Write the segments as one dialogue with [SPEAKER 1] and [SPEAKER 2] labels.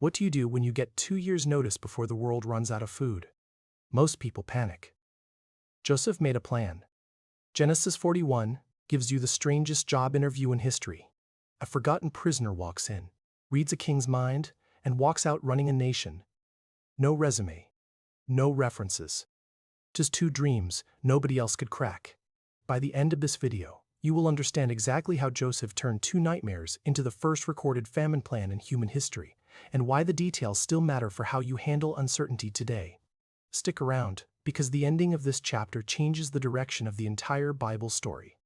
[SPEAKER 1] What do you do when you get 2 years' notice before the world runs out of food? Most people panic. Joseph made a plan. Genesis 41 gives you the strangest job interview in history. A forgotten prisoner walks in, reads a king's mind, and walks out running a nation. No resume. No references. Just 2 dreams nobody else could crack. By the end of this video, you will understand exactly how Joseph turned 2 nightmares into the first recorded famine plan in human history, and why the details still matter for how you handle uncertainty today. Stick around, because the ending of this chapter changes the direction of the entire Bible story.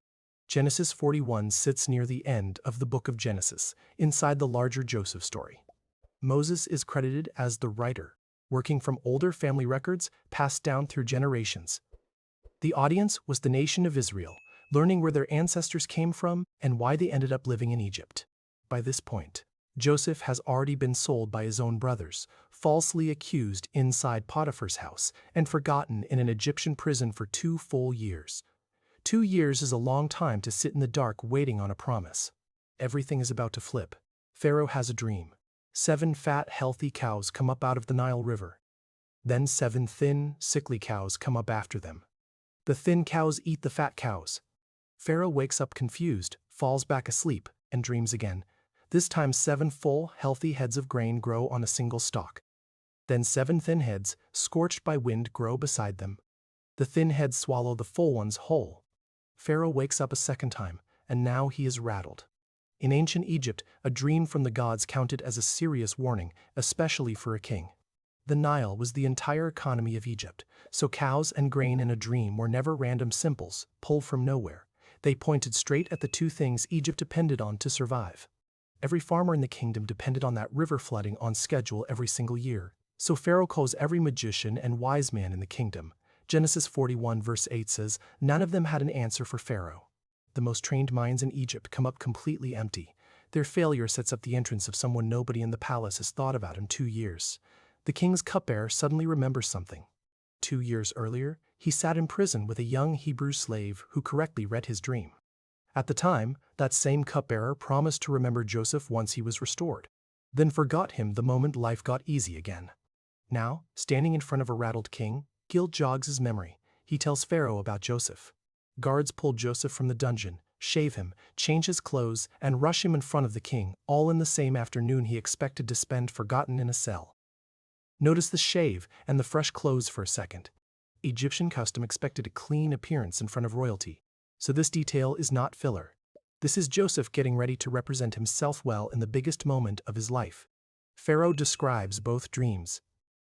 [SPEAKER 1] Genesis 41 sits near the end of the book of Genesis, inside the larger Joseph story. Moses is credited as the writer, working from older family records passed down through generations. The audience was the nation of Israel, learning where their ancestors came from and why they ended up living in Egypt. By this point, Joseph has already been sold by his own brothers, falsely accused inside Potiphar's house, and forgotten in an Egyptian prison for 2 full years. 2 years is a long time to sit in the dark waiting on a promise. Everything is about to flip. Pharaoh has a dream. 7 fat, healthy cows come up out of the Nile River. Then 7 thin, sickly cows come up after them. The thin cows eat the fat cows. Pharaoh wakes up confused, falls back asleep, and dreams again. This time 7 full, healthy heads of grain grow on a single stalk. Then 7 thin heads, scorched by wind, grow beside them. The thin heads swallow the full ones whole. Pharaoh wakes up a second time, and now he is rattled. In ancient Egypt, a dream from the gods counted as a serious warning, especially for a king. The Nile was the entire economy of Egypt, so cows and grain in a dream were never random simples, pulled from nowhere. They pointed straight at the 2 things Egypt depended on to survive. Every farmer in the kingdom depended on that river flooding on schedule every single year. So Pharaoh calls every magician and wise man in the kingdom. Genesis 41 verse 8 says, none of them had an answer for Pharaoh. The most trained minds in Egypt come up completely empty. Their failure sets up the entrance of someone nobody in the palace has thought about in 2 years. The king's cupbearer suddenly remembers something. 2 years earlier, he sat in prison with a young Hebrew slave who correctly read his dream. At the time, that same cupbearer promised to remember Joseph once he was restored, then forgot him the moment life got easy again. Now, standing in front of a rattled king, guilt jogs his memory. He tells Pharaoh about Joseph. Guards pull Joseph from the dungeon, shave him, change his clothes, and rush him in front of the king, all in the same afternoon he expected to spend forgotten in a cell. Notice the shave and the fresh clothes for a second. Egyptian custom expected a clean appearance in front of royalty. So this detail is not filler. This is Joseph getting ready to represent himself well in the biggest moment of his life. Pharaoh describes both dreams.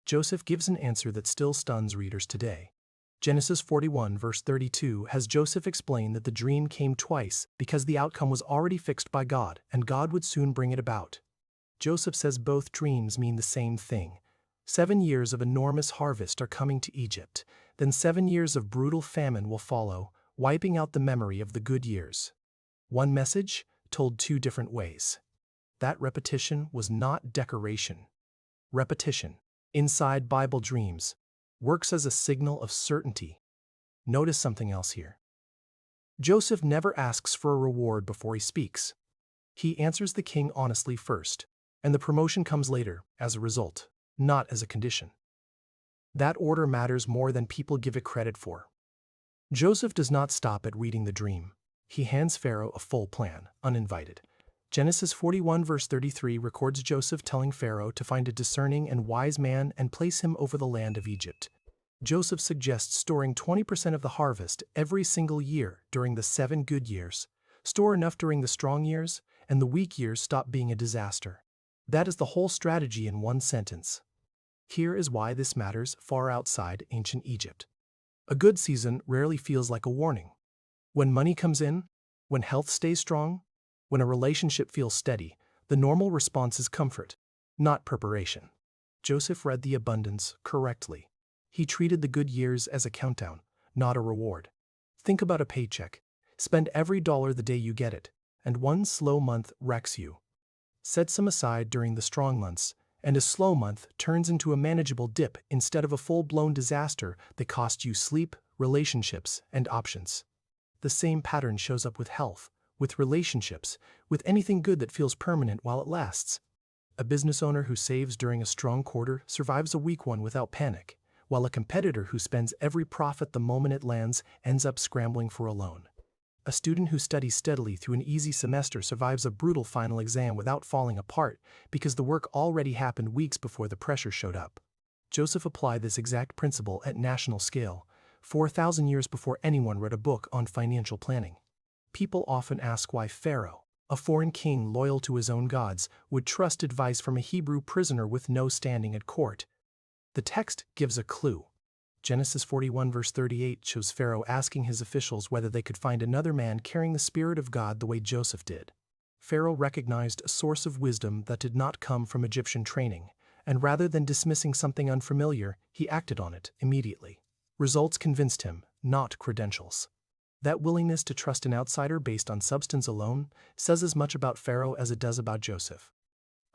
[SPEAKER 1] Joseph gives an answer that still stuns readers today. Genesis 41 verse 32 has Joseph explain that the dream came twice because the outcome was already fixed by God, and God would soon bring it about. Joseph says both dreams mean the same thing. 7 years of enormous harvest are coming to Egypt. Then 7 years of brutal famine will follow, wiping out the memory of the good years. One message, told 2 different ways. That repetition was not decoration. Repetition, inside Bible dreams, works as a signal of certainty. Notice something else here. Joseph never asks for a reward before he speaks. He answers the king honestly first, and the promotion comes later, as a result, not as a condition. That order matters more than people give it credit for. Joseph does not stop at reading the dream. He hands Pharaoh a full plan, uninvited. Genesis 41 verse 33 records Joseph telling Pharaoh to find a discerning and wise man and place him over the land of Egypt. Joseph suggests storing 20% of the harvest every single year during the 7 good years. Store enough during the strong years, and the weak years stop being a disaster. That is the whole strategy in one sentence. Here is why this matters far outside ancient Egypt. A good season rarely feels like a warning. When money comes in, when health stays strong, when a relationship feels steady, the normal response is comfort, not preparation. Joseph read the abundance correctly. He treated the good years as a countdown, not a reward. Think about a paycheck. Spend every dollar the day you get it, and one slow month wrecks you. Set some aside during the strong months, and a slow month turns into a manageable dip instead of a full-blown disaster that costs you sleep, relationships, and options. The same pattern shows up with health, with relationships, with anything good that feels permanent while it lasts. A business owner who saves during a strong quarter survives a weak one without panic, while a competitor who spends every profit the moment it lands ends up scrambling for a loan. A student who studies steadily through an easy semester survives a brutal final exam without falling apart because the work already happened weeks before the pressure showed up. Joseph applied this exact principle at national scale, 4,000 years before anyone read a book on financial planning. People often ask why Pharaoh, a foreign king loyal to his own gods, would trust advice from a Hebrew prisoner with no standing at court. The text gives a clue. Genesis 41 verse 38 shows Pharaoh asking his officials whether they could find another man carrying the Spirit of God the way Joseph did. Pharaoh recognized a source of wisdom that did not come from Egyptian training, and rather than dismissing something unfamiliar, he acted on it immediately. Results convinced him, not credentials. That willingness to trust an outsider based on substance alone says as much about Pharaoh as it does about Joseph.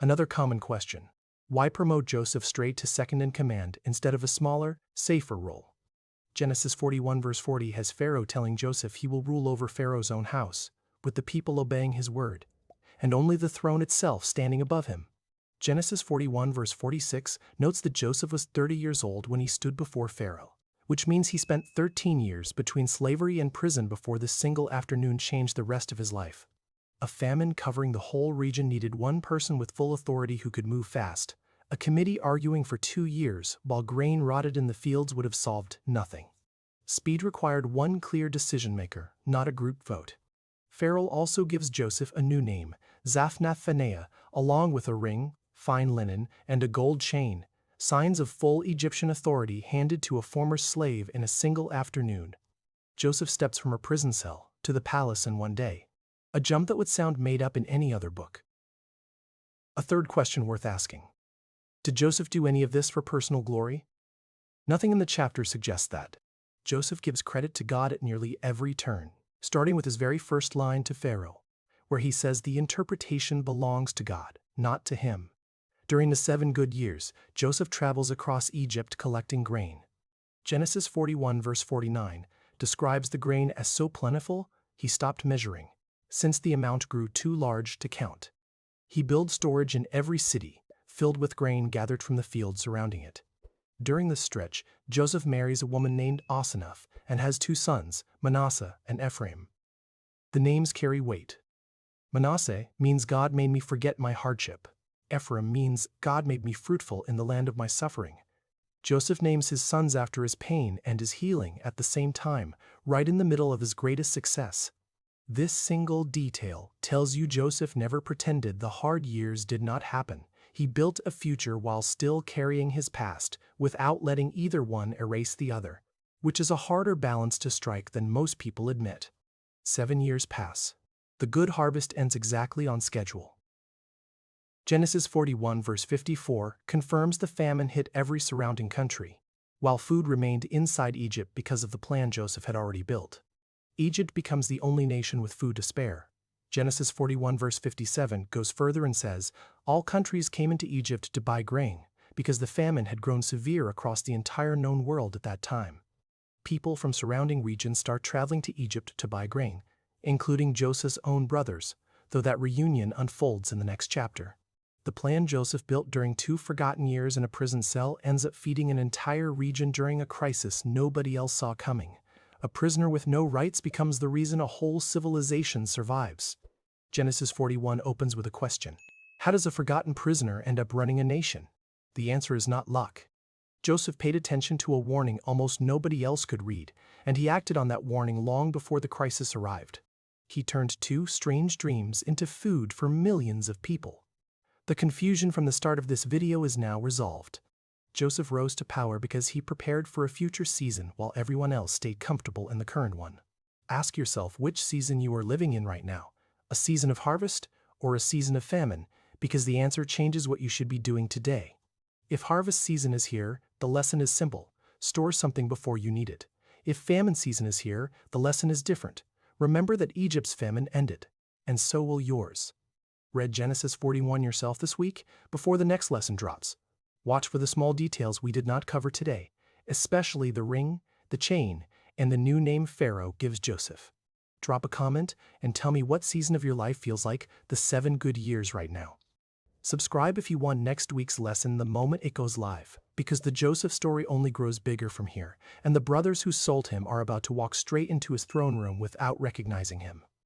[SPEAKER 1] Another common question: why promote Joseph straight to second in command instead of a smaller, safer role? Genesis 41 verse 40 has Pharaoh telling Joseph he will rule over Pharaoh's own house, with the people obeying his word, and only the throne itself standing above him. Genesis 41 verse 46 notes that Joseph was 30 years old when he stood before Pharaoh, which means he spent 13 years between slavery and prison before this single afternoon changed the rest of his life. A famine covering the whole region needed one person with full authority who could move fast. A committee arguing for 2 years while grain rotted in the fields would have solved nothing. Speed required one clear decision-maker, not a group vote. Pharaoh also gives Joseph a new name, Zaphnath-Phaneah, along with a ring, fine linen, and a gold chain, signs of full Egyptian authority handed to a former slave in a single afternoon. Joseph steps from a prison cell to the palace in one day, a jump that would sound made up in any other book. A third question worth asking: did Joseph do any of this for personal glory? Nothing in the chapter suggests that. Joseph gives credit to God at nearly every turn, starting with his very first line to Pharaoh, where he says the interpretation belongs to God, not to him. During the 7 good years, Joseph travels across Egypt collecting grain. Genesis 41 verse 49 describes the grain as so plentiful, he stopped measuring, since the amount grew too large to count. He builds storage in every city, filled with grain gathered from the fields surrounding it. During this stretch, Joseph marries a woman named Asenath and has 2 sons, Manasseh and Ephraim. The names carry weight. Manasseh means God made me forget my hardship. Ephraim means God made me fruitful in the land of my suffering. Joseph names his sons after his pain and his healing at the same time, right in the middle of his greatest success. This single detail tells you Joseph never pretended the hard years did not happen. He built a future while still carrying his past, without letting either one erase the other, which is a harder balance to strike than most people admit. 7 years pass. The good harvest ends exactly on schedule. Genesis 41 verse 54 confirms the famine hit every surrounding country, while food remained inside Egypt because of the plan Joseph had already built. Egypt becomes the only nation with food to spare. Genesis 41 verse 57 goes further and says, all countries came into Egypt to buy grain, because the famine had grown severe across the entire known world at that time. People from surrounding regions start traveling to Egypt to buy grain, including Joseph's own brothers, though that reunion unfolds in the next chapter. The plan Joseph built during 2 forgotten years in a prison cell ends up feeding an entire region during a crisis nobody else saw coming. A prisoner with no rights becomes the reason a whole civilization survives. Genesis 41 opens with a question: how does a forgotten prisoner end up running a nation? The answer is not luck. Joseph paid attention to a warning almost nobody else could read, and he acted on that warning long before the crisis arrived. He turned 2 strange dreams into food for millions of people. The confusion from the start of this video is now resolved. Joseph rose to power because he prepared for a future season while everyone else stayed comfortable in the current one. Ask yourself which season you are living in right now, a season of harvest or a season of famine, because the answer changes what you should be doing today. If harvest season is here, the lesson is simple: store something before you need it. If famine season is here, the lesson is different. Remember that Egypt's famine ended, and so will yours. Read Genesis 41 yourself this week before the next lesson drops. Watch for the small details we did not cover today, especially the ring, the chain, and the new name Pharaoh gives Joseph. Drop a comment and tell me what season of your life feels like the 7 good years right now. Subscribe if you want next week's lesson the moment it goes live, because the Joseph story only grows bigger from here, and the brothers who sold him are about to walk straight into his throne room without recognizing him.